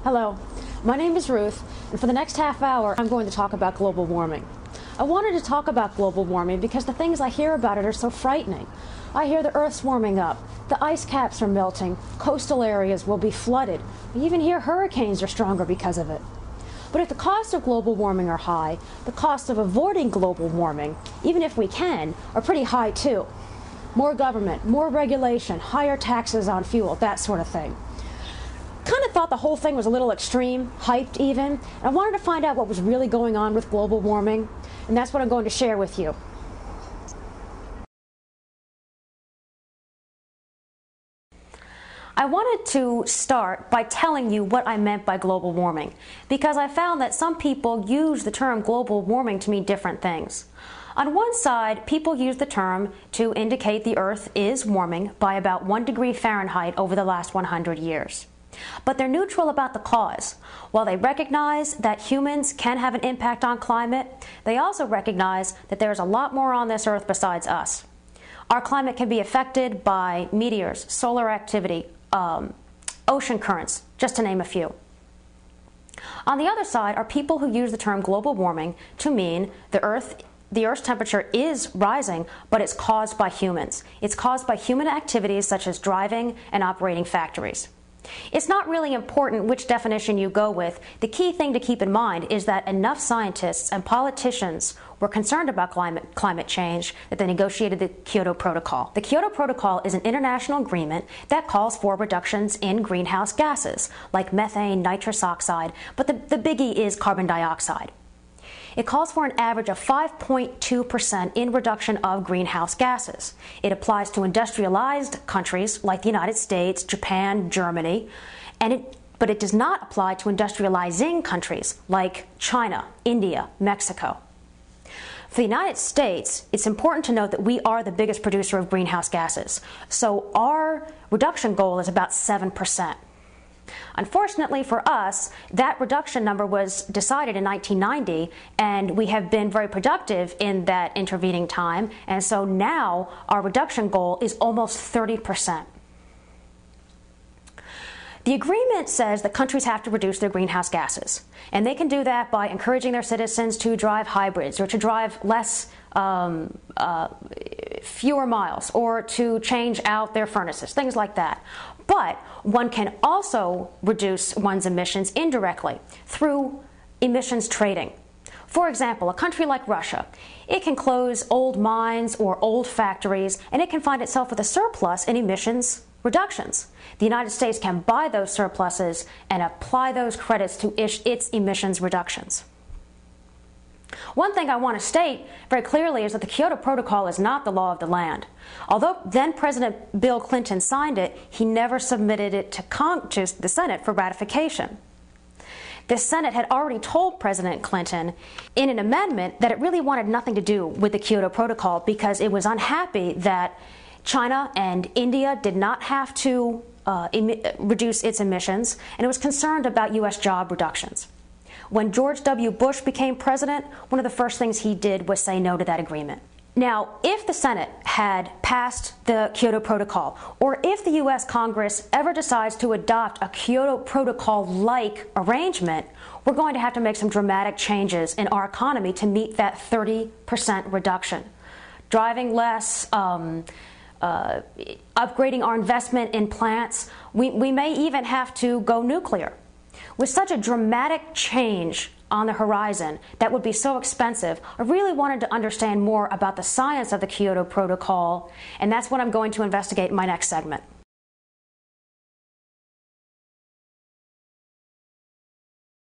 Hello, my name is Ruth, and for the next half hour I'm going to talk about global warming. I wanted to talk about global warming because the things I hear about it are so frightening. I hear the Earth's warming up, the ice caps are melting, coastal areas will be flooded. I even hear hurricanes are stronger because of it. But if the costs of global warming are high, the costs of avoiding global warming, even if we can, are pretty high too. More government, more regulation, higher taxes on fuel, that sort of thing. Kind of thought the whole thing was a little extreme, hyped even, and I wanted to find out what was really going on with global warming, and that's what I'm going to share with you. I wanted to start by telling you what I meant by global warming, because I found that some people use the term global warming to mean different things. On one side, people use the term to indicate the Earth is warming by about 1 degree Fahrenheit over the last 100 years. But they're neutral about the cause. While they recognize that humans can have an impact on climate, they also recognize that there's a lot more on this Earth besides us. Our climate can be affected by meteors, solar activity, ocean currents, just to name a few. On the other side are people who use the term global warming to mean the Earth's temperature is rising, but it's caused by humans. It's caused by human activities such as driving and operating factories. It's not really important which definition you go with. The key thing to keep in mind is that enough scientists and politicians were concerned about climate change that they negotiated the Kyoto Protocol. The Kyoto Protocol is an international agreement that calls for reductions in greenhouse gases like methane, nitrous oxide, but the biggie is carbon dioxide. It calls for an average of 5.2% in reduction of greenhouse gases. It applies to industrialized countries like the United States, Japan, Germany, but it does not apply to industrializing countries like China, India, Mexico. For the United States, it's important to note that we are the biggest producer of greenhouse gases, so our reduction goal is about 7%. Unfortunately for us, that reduction number was decided in 1990, and we have been very productive in that intervening time, and so now our reduction goal is almost 30%. The agreement says that countries have to reduce their greenhouse gases, and they can do that by encouraging their citizens to drive hybrids or to drive fewer miles or to change out their furnaces, things like that. But one can also reduce one's emissions indirectly through emissions trading. For example, a country like Russia, it can close old mines or old factories, and it can find itself with a surplus in emissions reductions. The United States can buy those surpluses and apply those credits to its emissions reductions. One thing I want to state very clearly is that the Kyoto Protocol is not the law of the land. Although then President Bill Clinton signed it, he never submitted it to the Senate for ratification. The Senate had already told President Clinton in an amendment that it really wanted nothing to do with the Kyoto Protocol because it was unhappy that China and India did not have to reduce its emissions, and it was concerned about U.S. job reductions. When George W. Bush became president, one of the first things he did was say no to that agreement. Now, if the Senate had passed the Kyoto Protocol, or if the U.S. Congress ever decides to adopt a Kyoto Protocol-like arrangement, we're going to have to make some dramatic changes in our economy to meet that 30% reduction. Driving less, upgrading our investment in plants. We may even have to go nuclear. With such a dramatic change on the horizon that would be so expensive, I really wanted to understand more about the science of the Kyoto Protocol, and that's what I'm going to investigate in my next segment.